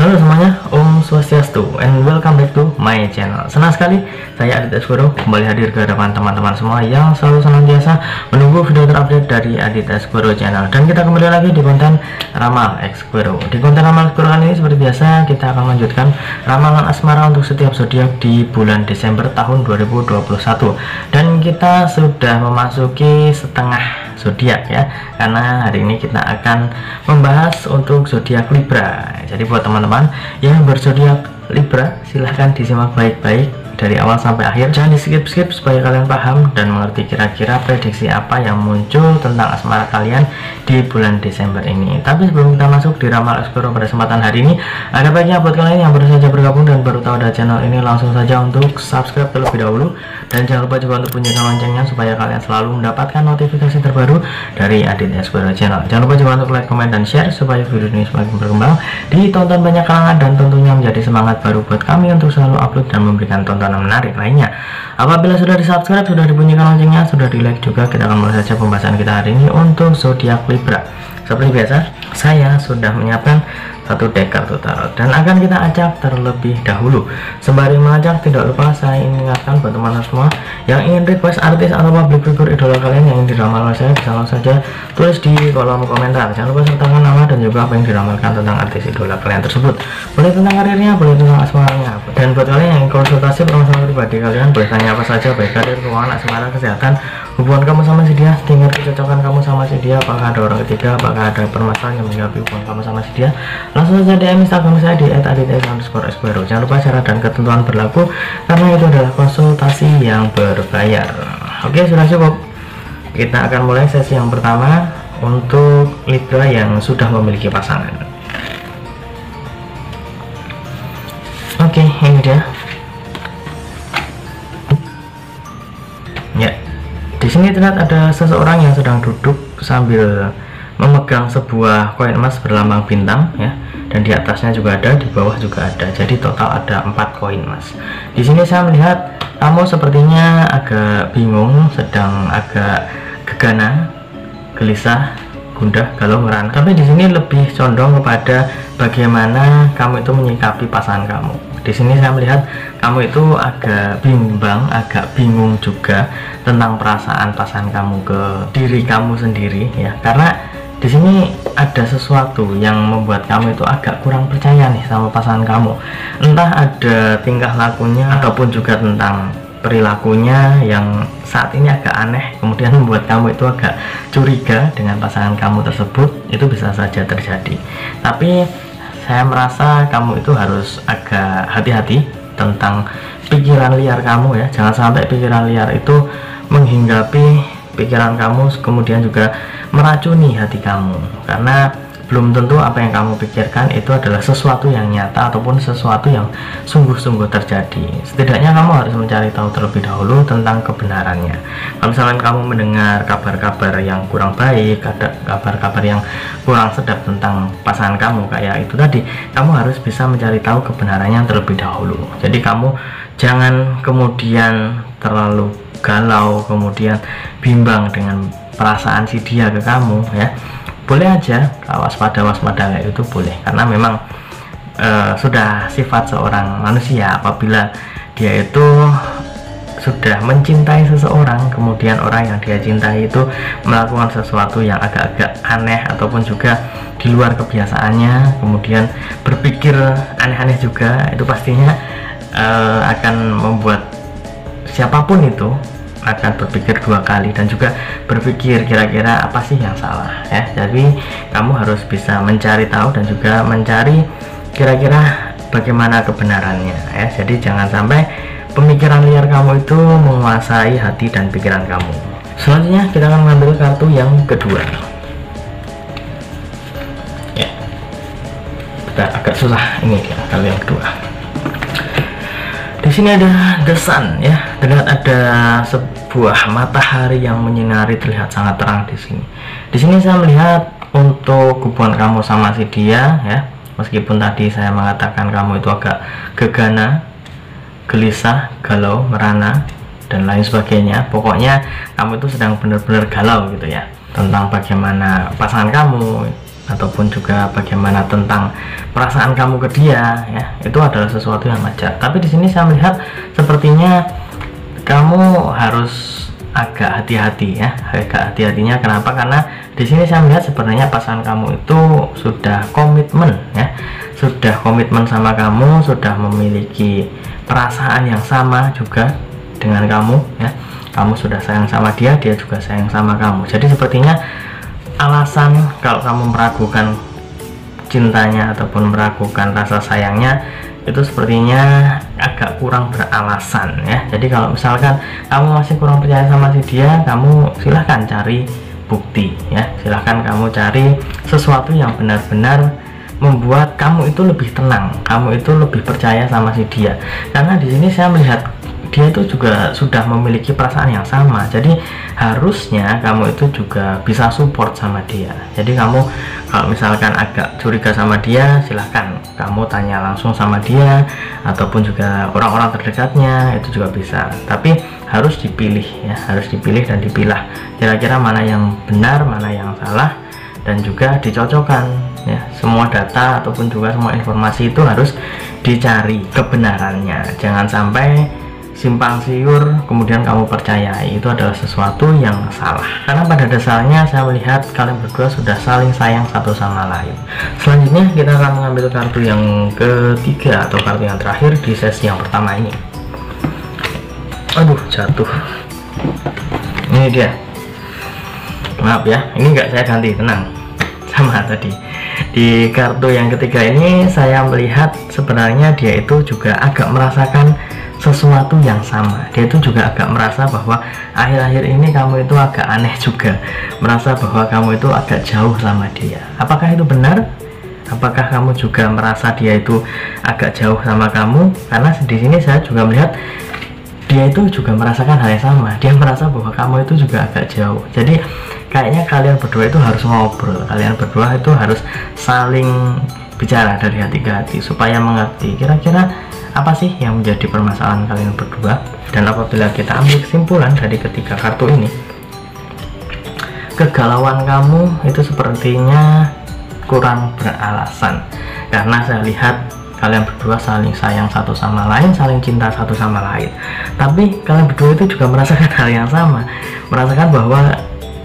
Halo semuanya, Om Swastiastu and welcome back to my channel. Senang sekali saya Adit Esquero kembali hadir ke hadapan teman-teman semua yang selalu senantiasa menunggu video terupdate dari Adit Esquero channel. Dan kita kembali lagi di konten Ramal Esquero. Di konten Ramal Esquero kali ini seperti biasa kita akan melanjutkan ramalan asmara untuk setiap zodiak di bulan Desember tahun 2021. Dan kita sudah memasuki setengah zodiak ya, karena hari ini kita akan membahas untuk zodiak Libra. Jadi buat teman-teman yang berzodiak Libra, silahkan disimak baik-baik dari awal sampai akhir, jangan di skip-skip supaya kalian paham dan mengerti kira-kira prediksi apa yang muncul tentang asmara kalian di bulan Desember ini. Tapi sebelum kita masuk di Ramal Esquero pada kesempatan hari ini, ada baiknya buat kalian yang baru saja bergabung dan baru tahu ada channel ini, langsung saja untuk subscribe terlebih dahulu, dan jangan lupa juga untuk bunyikan loncengnya supaya kalian selalu mendapatkan notifikasi terbaru dari Adit Esquero channel. Jangan lupa juga untuk like, comment, dan share supaya video ini semakin berkembang, ditonton banyak kalangan, dan tentunya menjadi semangat baru buat kami untuk selalu upload dan memberikan tontonan menarik lainnya. Apabila sudah di subscribe, sudah dibunyikan loncengnya, sudah di like juga, kita akan mulai saja pembahasan kita hari ini untuk zodiak Libra. Seperti biasa, saya sudah menyiapkan satu deck kartu tarot dan akan kita acak terlebih dahulu. Sembari mengacak, tidak lupa saya ingatkan buat teman-teman semua yang ingin request artis atau public figure idola kalian yang ingin diramal oleh saya, bisa langsung saja tulis di kolom komentar. Jangan lupa sertakan nama dan juga apa yang diramalkan tentang artis idola kalian tersebut. Boleh tentang karirnya, boleh tentang asmaranya. Dan buat kalian yang ingin konsultasi permasalahan pribadi kalian, boleh tanya apa saja, baik karir, keuangan, asmara, kesehatan, hubungan kamu sama si dia, tingkat kecocokan kamu sama si dia, apakah ada orang ketiga, apakah ada permasalahan yang menghinggapi hubungan kamu sama si dia, langsung saja DM Instagram saya di @adit_esquero. Jangan lupa syarat dan ketentuan berlaku karena itu adalah konsultasi yang berbayar. Oke, sudah cukup. Kita akan mulai sesi yang pertama untuk Libra yang sudah memiliki pasangan. Oke, ini dia. Ya, di sini terlihat ada seseorang yang sedang duduk sambil memegang sebuah koin emas berlambang bintang ya, dan di atasnya juga ada, di bawah juga ada. Jadi total ada 4 koin emas. Di sini saya melihat kamu sepertinya agak bingung, sedang agak gegana, gelisah, gundah, galau, merana. Tapi di sini lebih condong kepada bagaimana kamu itu menyikapi pasangan kamu. Di sini saya melihat kamu itu agak bimbang, agak bingung juga tentang perasaan pasangan kamu ke diri kamu sendiri ya, karena di sini ada sesuatu yang membuat kamu itu agak kurang percaya nih sama pasangan kamu. Entah ada tingkah lakunya ataupun juga tentang perilakunya yang saat ini agak aneh, kemudian membuat kamu itu agak curiga dengan pasangan kamu tersebut. Itu bisa saja terjadi. Tapi saya merasa kamu itu harus agak hati-hati tentang pikiran liar kamu ya. Jangan sampai pikiran liar itu menghinggapi pikiran kamu, kemudian juga meracuni hati kamu, karena belum tentu apa yang kamu pikirkan itu adalah sesuatu yang nyata ataupun sesuatu yang sungguh-sungguh terjadi. Setidaknya kamu harus mencari tahu terlebih dahulu tentang kebenarannya. Kalau misalkan kamu mendengar kabar-kabar yang kurang baik, ada kabar-kabar yang kurang sedap tentang pasangan kamu kayak itu tadi, kamu harus bisa mencari tahu kebenarannya terlebih dahulu. Jadi kamu jangan kemudian terlalu galau, kemudian bimbang dengan perasaan si dia ke kamu ya. Boleh aja waspada kayak itu boleh, karena memang sudah sifat seorang manusia apabila dia itu sudah mencintai seseorang, kemudian orang yang dia cintai itu melakukan sesuatu yang agak-agak aneh ataupun juga di luar kebiasaannya, kemudian berpikir aneh-aneh juga, itu pastinya akan membuat siapapun itu akan berpikir 2 kali dan juga berpikir kira-kira apa sih yang salah ya. Jadi kamu harus bisa mencari tahu dan juga mencari kira-kira bagaimana kebenarannya ya. Jadi jangan sampai pemikiran liar kamu itu menguasai hati dan pikiran kamu. Selanjutnya kita akan mengambil kartu yang kedua ya. Kita agak susah ini ya, kartu yang kedua. Di sini ada The Sun ya, terlihat ada sebuah matahari yang menyinari, terlihat sangat terang di sini. Di sini saya melihat untuk hubungan kamu sama si dia ya, meskipun tadi saya mengatakan kamu itu agak gegana, gelisah, galau, merana dan lain sebagainya. Pokoknya kamu itu sedang benar-benar galau gitu ya, tentang bagaimana pasangan kamu ataupun juga bagaimana tentang perasaan kamu ke dia, ya, itu adalah sesuatu yang wajar. Tapi di sini saya melihat sepertinya kamu harus agak hati-hati, ya, agak hati-hatinya. Kenapa? Karena di sini saya melihat sebenarnya pasangan kamu itu sudah komitmen, ya, sudah komitmen sama kamu, sudah memiliki perasaan yang sama juga dengan kamu, ya. Kamu sudah sayang sama dia, dia juga sayang sama kamu. Jadi sepertinya alasan kalau kamu meragukan cintanya ataupun meragukan rasa sayangnya itu sepertinya agak kurang beralasan, ya. Jadi kalau misalkan kamu masih kurang percaya sama si dia, kamu silahkan cari bukti, ya. Silahkan kamu cari sesuatu yang benar-benar membuat kamu itu lebih tenang, kamu itu lebih percaya sama si dia. Karena di sini saya melihat dia itu juga sudah memiliki perasaan yang sama, jadi harusnya kamu itu juga bisa support sama dia. Jadi kamu kalau misalkan agak curiga sama dia, silahkan kamu tanya langsung sama dia, ataupun juga orang-orang terdekatnya, itu juga bisa. Tapi harus dipilih, ya, harus dipilih dan dipilah kira-kira mana yang benar, mana yang salah, dan juga dicocokkan, ya. Semua data ataupun juga semua informasi itu harus dicari kebenarannya, jangan sampai simpang siur kemudian kamu percayai, itu adalah sesuatu yang salah. Karena pada dasarnya saya melihat kalian berdua sudah saling sayang satu sama lain. Selanjutnya kita akan mengambil kartu yang ketiga atau kartu yang terakhir di sesi yang pertama ini. Aduh, jatuh. Ini dia. Maaf ya, ini nggak saya ganti, tenang, sama tadi. Di kartu yang ketiga ini saya melihat sebenarnya dia itu juga agak merasakan sesuatu yang sama. Dia itu juga agak merasa bahwa akhir-akhir ini kamu itu agak aneh juga, merasa bahwa kamu itu agak jauh sama dia. Apakah itu benar? Apakah kamu juga merasa dia itu agak jauh sama kamu? Karena di sini saya juga melihat dia itu juga merasakan hal yang sama. Dia merasa bahwa kamu itu juga agak jauh. Jadi kayaknya kalian berdua itu harus ngobrol, kalian berdua itu harus saling bicara dari hati ke hati supaya mengerti kira-kira apa sih yang menjadi permasalahan kalian berdua. Dan apabila kita ambil kesimpulan dari ketiga kartu ini, kegalauan kamu itu sepertinya kurang beralasan, karena saya lihat kalian berdua saling sayang satu sama lain, saling cinta satu sama lain. Tapi kalian berdua itu juga merasakan hal yang sama, merasakan bahwa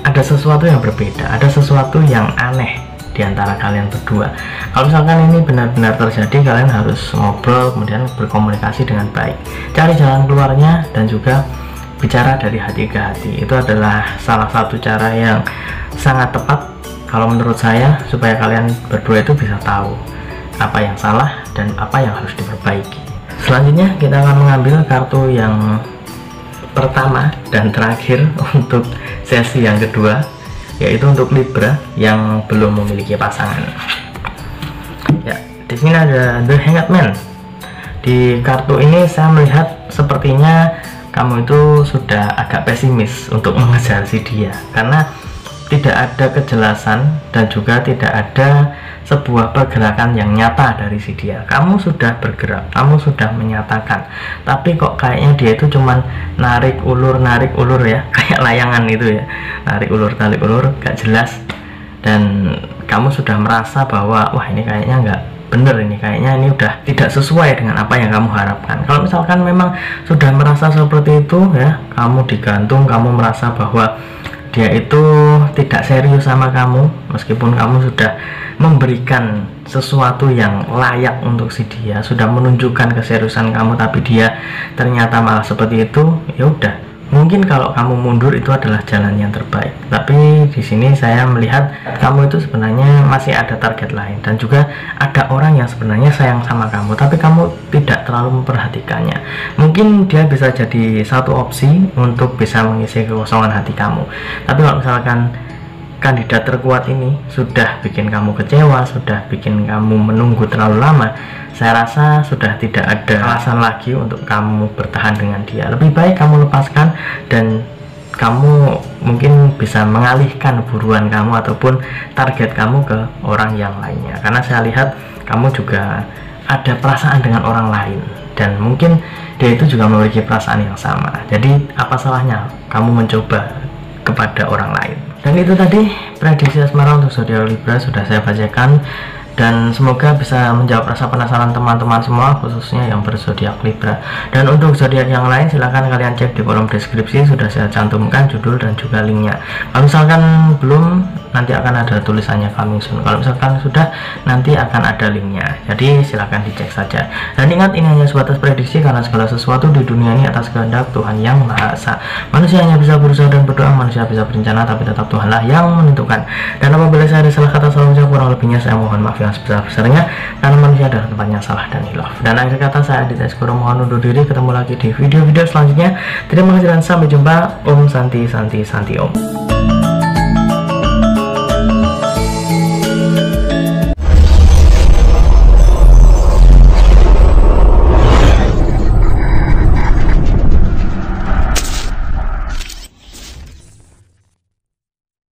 ada sesuatu yang berbeda, ada sesuatu yang aneh di antara kalian berdua. Kalau misalkan ini benar-benar terjadi, kalian harus ngobrol, kemudian berkomunikasi dengan baik, cari jalan keluarnya, dan juga bicara dari hati ke hati. Itu adalah salah satu cara yang sangat tepat kalau menurut saya, supaya kalian berdua itu bisa tahu apa yang salah dan apa yang harus diperbaiki. Selanjutnya kita akan mengambil kartu yang pertama dan terakhir untuk sesi yang kedua, yaitu untuk Libra yang belum memiliki pasangan. Ya, di sini ada The Hanged Man. Di kartu ini saya melihat sepertinya kamu itu sudah agak pesimis untuk mengejar si dia, karena tidak ada kejelasan dan juga tidak ada sebuah pergerakan yang nyata dari si dia. Kamu sudah bergerak, kamu sudah menyatakan, tapi kok kayaknya dia itu cuman narik ulur ya, kayak layangan itu ya, narik ulur gak jelas. Dan kamu sudah merasa bahwa wah, ini kayaknya nggak bener, ini kayaknya ini udah tidak sesuai dengan apa yang kamu harapkan. Kalau misalkan memang sudah merasa seperti itu, ya, kamu digantung, kamu merasa bahwa dia itu tidak serius sama kamu, meskipun kamu sudah memberikan sesuatu yang layak untuk si dia, sudah menunjukkan keseriusan kamu, tapi dia ternyata malah seperti itu. Ya udah, mungkin kalau kamu mundur itu adalah jalan yang terbaik. Tapi di sini saya melihat kamu itu sebenarnya masih ada target lain, dan juga ada orang yang sebenarnya sayang sama kamu, tapi kamu tidak terlalu memperhatikannya. Mungkin dia bisa jadi satu opsi untuk bisa mengisi kekosongan hati kamu. Tapi kalau misalkan kandidat terkuat ini sudah bikin kamu kecewa, sudah bikin kamu menunggu terlalu lama, saya rasa sudah tidak ada alasan lagi untuk kamu bertahan dengan dia. Lebih baik kamu lepaskan, dan kamu mungkin bisa mengalihkan buruan kamu ataupun target kamu ke orang yang lainnya. Karena saya lihat kamu juga ada perasaan dengan orang lain, dan mungkin dia itu juga memiliki perasaan yang sama. Jadi apa salahnya kamu mencoba kepada orang lain? Dan itu tadi prediksi asmara untuk zodiak Libra sudah saya bacakan, dan semoga bisa menjawab rasa penasaran teman-teman semua, khususnya yang berzodiak Libra. Dan untuk zodiak yang lain silahkan kalian cek di kolom deskripsi, sudah saya cantumkan judul dan juga linknya. Kalau misalkan belum, nanti akan ada tulisannya coming soon. Kalau misalkan sudah, nanti akan ada linknya, jadi silahkan dicek saja. Dan ingat, ini hanya sebatas prediksi karena segala sesuatu di dunia ini atas kehendak Tuhan Yang Maha Esa. Manusia hanya bisa berusaha dan berdoa, manusia bisa berencana, tapi tetap Tuhanlah yang menentukan. Dan apabila saya ada salah kata, salah ucap, kurang lebihnya saya mohon maaf yang sebesar-besarnya, karena manusia adalah tempatnya salah dan hilaf. Dan akhir kata, saya Aditya Eskoro mohon undur diri. Ketemu lagi di video-video selanjutnya. Terima kasih dan sampai jumpa. Om Santi Santi Santi Om.